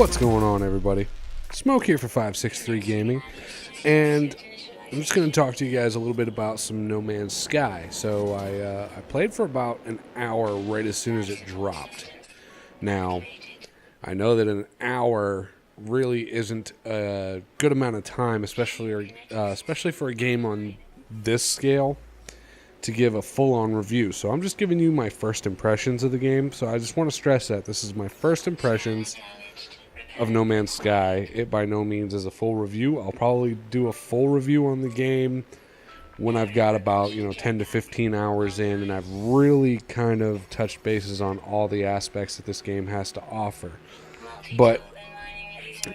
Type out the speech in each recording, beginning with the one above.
What's going on, everybody? Smoke here for 563 Gaming, and I'm just going to talk to you guys a little bit about some No Man's Sky. So I played for about an hour right as soon as it dropped. Now, I know that an hour really isn't a good amount of time, especially for a game on this scale, to give a full-on review. So I'm just giving you my first impressions of the game. So I just want to stress that this is my first impressions of No Man's Sky. It by no means is a full review. I'll probably do a full review on the game when I've got about 10 to 15 hours in, and I've really kind of touched bases on all the aspects that this game has to offer. But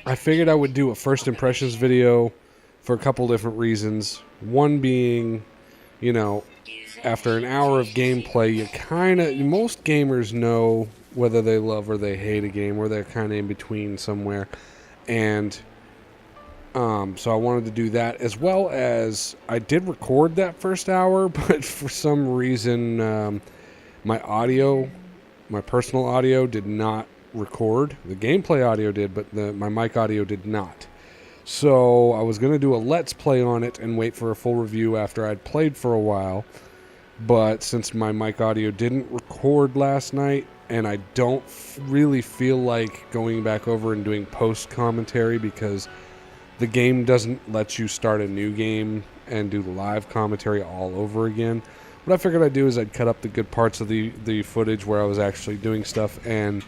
I figured I would do a first impressions video for a couple different reasons. One being, after an hour of gameplay, most gamers know whether they love or they hate a game, or they're kind of in between somewhere. And so I wanted to do that, as well as I did record that first hour, but for some reason my personal audio did not record. The gameplay audio did, but my mic audio did not. So I was going to do a let's play on it and wait for a full review after I'd played for a while. But since my mic audio didn't record last night, and I don't really feel like going back over and doing post commentary, because the game doesn't let you start a new game and do live commentary all over again. What I figured I'd do is I'd cut up the good parts of the footage where I was actually doing stuff and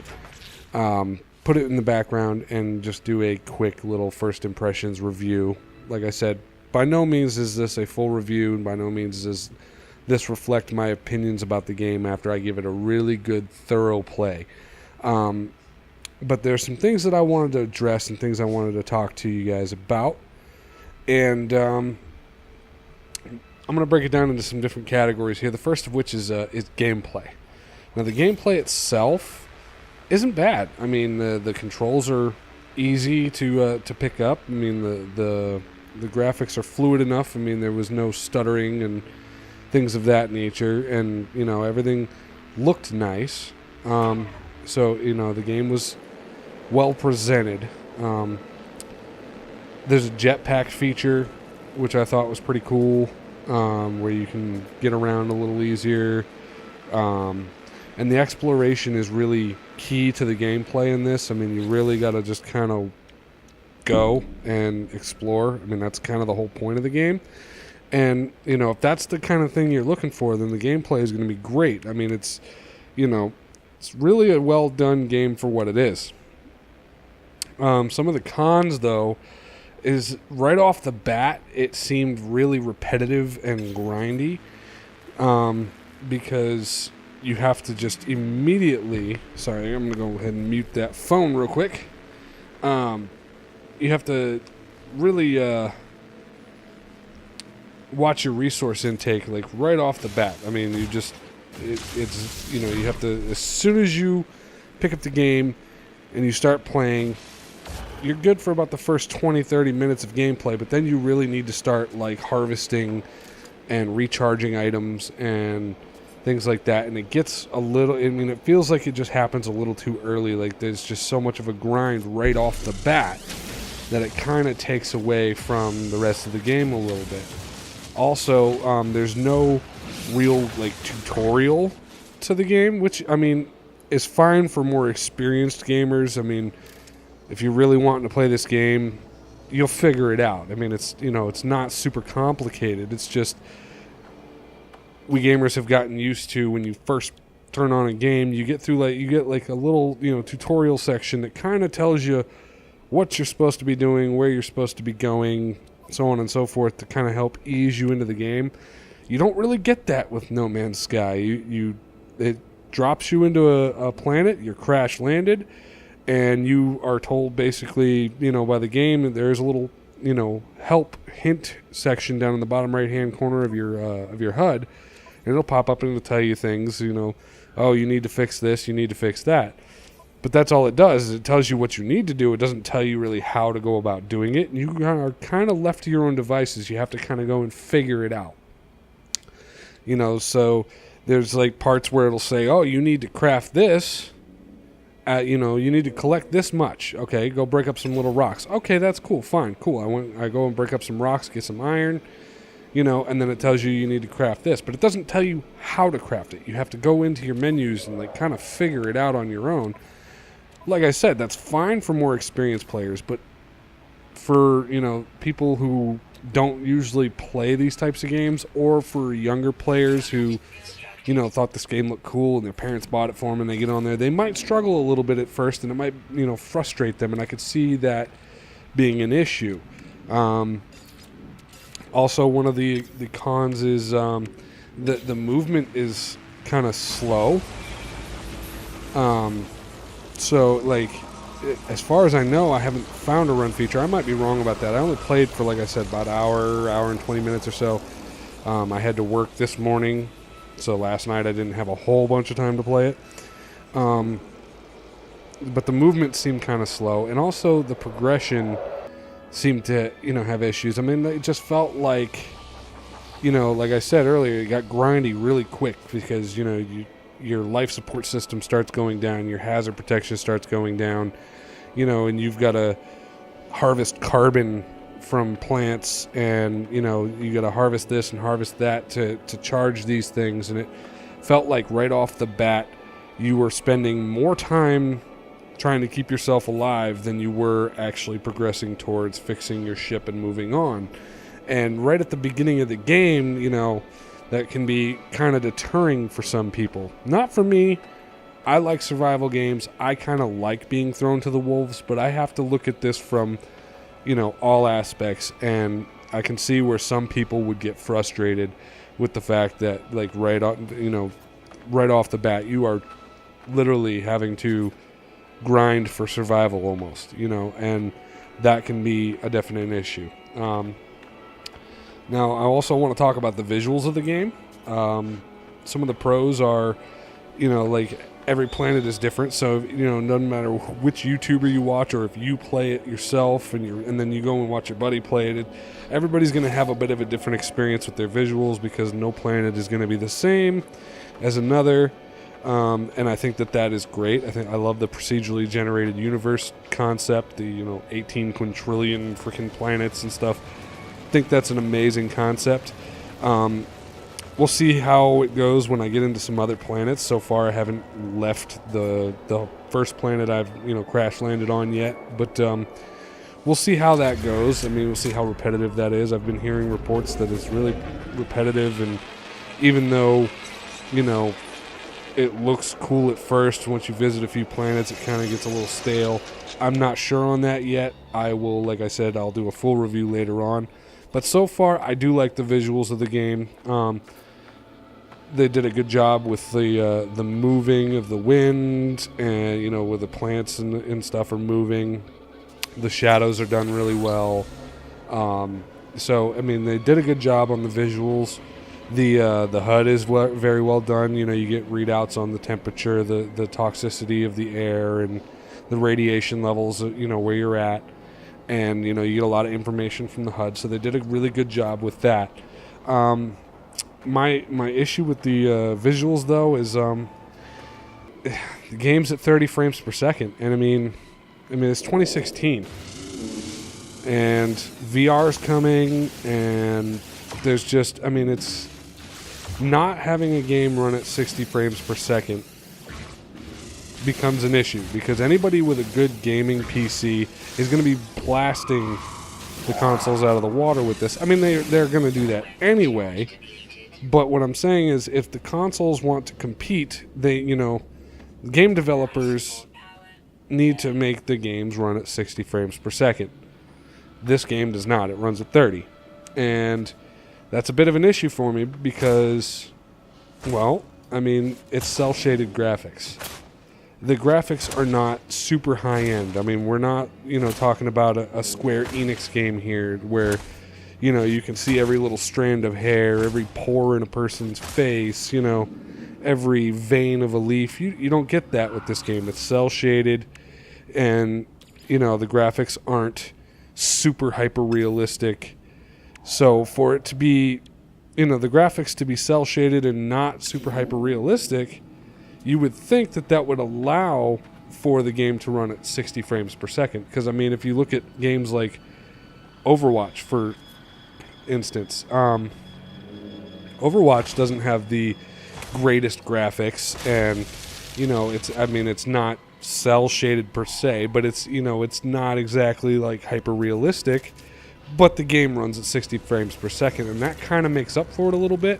put it in the background and just do a quick little first impressions review. Like I said, by no means is this a full review, and by no means does this reflect my opinions about the game after I give it a really good, thorough play. But there's some things that I wanted to address and things I wanted to talk to you guys about. And I'm going to break it down into some different categories here. The first of which is gameplay. Now, the gameplay itself isn't bad. I mean, the controls are easy to pick up. I mean, the graphics are fluid enough. I mean, there was no stuttering and things of that nature, and everything looked nice. So the game was well presented. There's a jetpack feature, which I thought was pretty cool, where you can get around a little easier. And the exploration is really key to the gameplay in this. I mean, you really got to just kind of go and explore. I mean, that's kind of the whole point of the game. And, if that's the kind of thing you're looking for, then the gameplay is going to be great. I mean, it's really a well-done game for what it is. Some of the cons, though, is right off the bat, it seemed really repetitive and grindy, because you have to just immediately... Sorry, I'm going to go ahead and mute that phone real quick. You have to really... watch your resource intake like right off the bat. I mean, it's you have to, as soon as you pick up the game and you start playing, you're good for about the first 20-30 minutes of gameplay, but then you really need to start like harvesting and recharging items and things like that. And it gets a little, it feels like it just happens a little too early. Like there's just so much of a grind right off the bat that it kind of takes away from the rest of the game a little bit. Also, there's no real tutorial to the game, which is fine for more experienced gamers. I mean, if you're really wanting to play this game, you'll figure it out. I mean, it's it's not super complicated. It's just we gamers have gotten used to, when you first turn on a game, you get through a little tutorial section that kind of tells you what you're supposed to be doing, where you're supposed to be going, so on and so forth, to kind of help ease you into the game. You don't really get that with No Man's Sky. It drops you into a planet, you're crash landed, and you are told basically, by the game, there's a little, help hint section down in the bottom right hand corner of your HUD, and it'll pop up and it'll tell you things, oh, you need to fix this, you need to fix that. But that's all it does, is it tells you what you need to do. It doesn't tell you really how to go about doing it. And you are kind of left to your own devices. You have to kind of go and figure it out. So there's parts where it'll say, oh, you need to craft this You need to collect this much. Okay, go break up some little rocks. Okay, that's cool. Fine, cool. I go and break up some rocks, get some iron, and then it tells you need to craft this. But it doesn't tell you how to craft it. You have to go into your menus and like kind of figure it out on your own. Like I said, that's fine for more experienced players, but for, people who don't usually play these types of games, or for younger players who thought this game looked cool and their parents bought it for them and they get on there, they might struggle a little bit at first and it might, frustrate them, and I could see that being an issue. Also, one of the cons is the movement is kind of slow. So, like, as far as I know, I haven't found a run feature. I might be wrong about that. I only played for, like I said, about hour and 20 minutes or so. I had to work this morning, so last night I didn't have a whole bunch of time to play it. But the movement seemed kind of slow, and also the progression seemed to, have issues. I mean, it just felt like, like I said earlier, it got grindy really quick because, your life support system starts going down, your hazard protection starts going down, and you've got to harvest carbon from plants, and, you got to harvest this and harvest that to charge these things. And it felt like right off the bat, you were spending more time trying to keep yourself alive than you were actually progressing towards fixing your ship and moving on. And right at the beginning of the game, that can be kind of deterring for some people. Not for me. I like survival games. I kind of like being thrown to the wolves, but I have to look at this from, all aspects, and I can see where some people would get frustrated with the fact that, like, right off the bat, you are literally having to grind for survival almost, and that can be a definite issue. Now, I also want to talk about the visuals of the game. Some of the pros are, like, every planet is different, so, it doesn't matter which YouTuber you watch or if you play it yourself and then you go and watch your buddy play it, everybody's going to have a bit of a different experience with their visuals because no planet is going to be the same as another. And I think that is great. I love the procedurally generated universe concept, the 18 quintillion freaking planets and stuff. I think that's an amazing concept. We'll see how it goes when I get into some other planets. So far, I haven't left the first planet I've crash landed on yet, but we'll see how that goes. I mean, we'll see how repetitive that is. I've been hearing reports that it's really repetitive, and even though it looks cool at first, once you visit a few planets, it kind of gets a little stale. I'm not sure on that yet. I will, like I said, I'll do a full review later on. But so far, I do like the visuals of the game. They did a good job with the moving of the wind, and where the plants and stuff are moving. The shadows are done really well. So I mean, they did a good job on the visuals. The HUD is very well done. You get readouts on the temperature, the toxicity of the air, and the radiation levels. Where you're at. And, you get a lot of information from the HUD, so they did a really good job with that. My issue with the visuals, though, is the game's at 30 frames per second. And, I mean, it's 2016. And VR's coming, and there's just, it's not having a game run at 60 frames per second becomes an issue, because anybody with a good gaming PC is going to be blasting the consoles out of the water with this. I mean, they're going to do that anyway, but what I'm saying is if the consoles want to compete, game developers need to make the games run at 60 frames per second. This game does not. It runs at 30. And that's a bit of an issue for me because, it's cel-shaded graphics. The graphics are not super high-end. I mean, we're not, talking about a Square Enix game here where, you can see every little strand of hair, every pore in a person's face, every vein of a leaf. You don't get that with this game. It's cel-shaded, and, the graphics aren't super hyper-realistic. So for it to be, the graphics to be cel-shaded and not super hyper-realistic, you would think that would allow for the game to run at 60 frames per second. Because, I mean, if you look at games like Overwatch, for instance, Overwatch doesn't have the greatest graphics, and, you know, it's not cell shaded per se, but it's, you know, it's not exactly like hyper realistic, but the game runs at 60 frames per second, and that kind of makes up for it a little bit.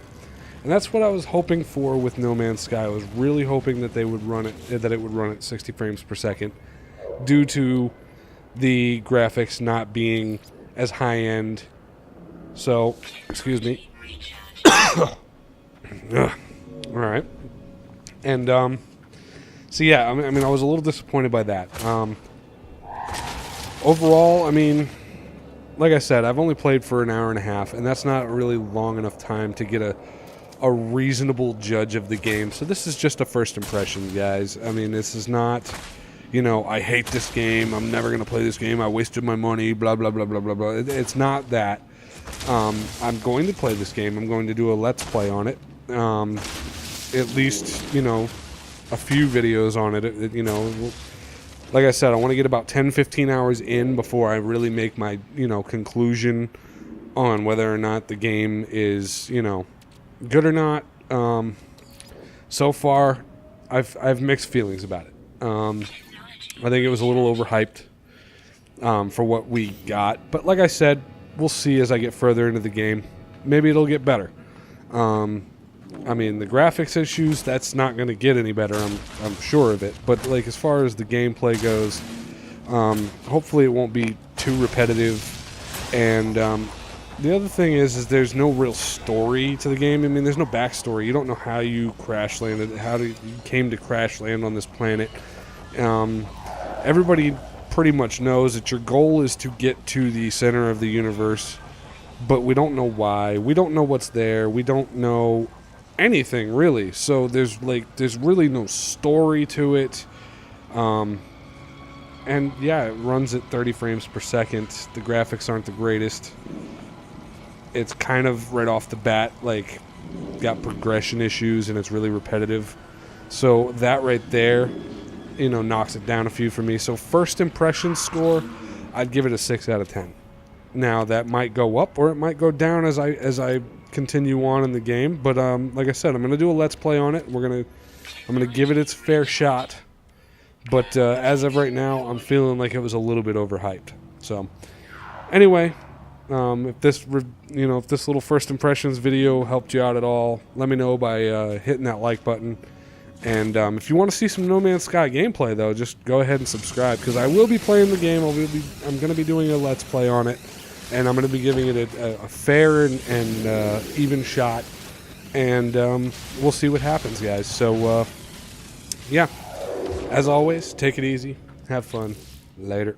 And that's what I was hoping for with No Man's Sky. I was really hoping that it would run at 60 frames per second, due to the graphics not being as high end. So, excuse me. All right. And so yeah, I mean, I was a little disappointed by that. Overall, I mean, like I said, I've only played for an hour and a half, and that's not really long enough time to get a reasonable judge of the game. So this is just a first impression, guys. I mean, this is not, you know, I hate this game, I'm never going to play this game, I wasted my money, blah, blah, blah, blah, blah, blah. It's not that. I'm going to play this game. I'm going to do a Let's Play on it. At least, you know, a few videos on it. You know, like I said, I want to get about 10-15 hours in before I really make my, you know, conclusion on whether or not the game is, you know, good or not. So far, I've mixed feelings about it. I think it was a little overhyped for what we got, but like I said, we'll see as I get further into the game. Maybe it'll get better. I mean, the graphics issues, that's not going to get any better. I'm sure of it. But like, as far as the gameplay goes, hopefully it won't be too repetitive. And the other thing is there's no real story to the game. I mean, there's no backstory. You don't know how you crash landed, you came to crash land on this planet. Everybody pretty much knows that your goal is to get to the center of the universe, but we don't know why. We don't know what's there. We don't know anything, really. So there's really no story to it. And yeah, it runs at 30 frames per second. The graphics aren't the greatest. It's kind of right off the bat, like, got progression issues, and it's really repetitive. So that right there, you know, knocks it down a few for me. So first impression score, I'd give it a 6 out of 10. Now that might go up or it might go down as I continue on in the game. But like I said, I'm gonna do a Let's Play on it. I'm gonna give it its fair shot. But as of right now, I'm feeling like it was a little bit overhyped. So anyway, if this little first impressions video helped you out at all, let me know by hitting that like button. And if you want to see some No Man's Sky gameplay, though, just go ahead and subscribe, because I will be playing the game. I'm going to be doing a Let's Play on it, and I'm going to be giving it a fair and even shot, and we'll see what happens, guys. So, yeah, as always, take it easy, have fun, later.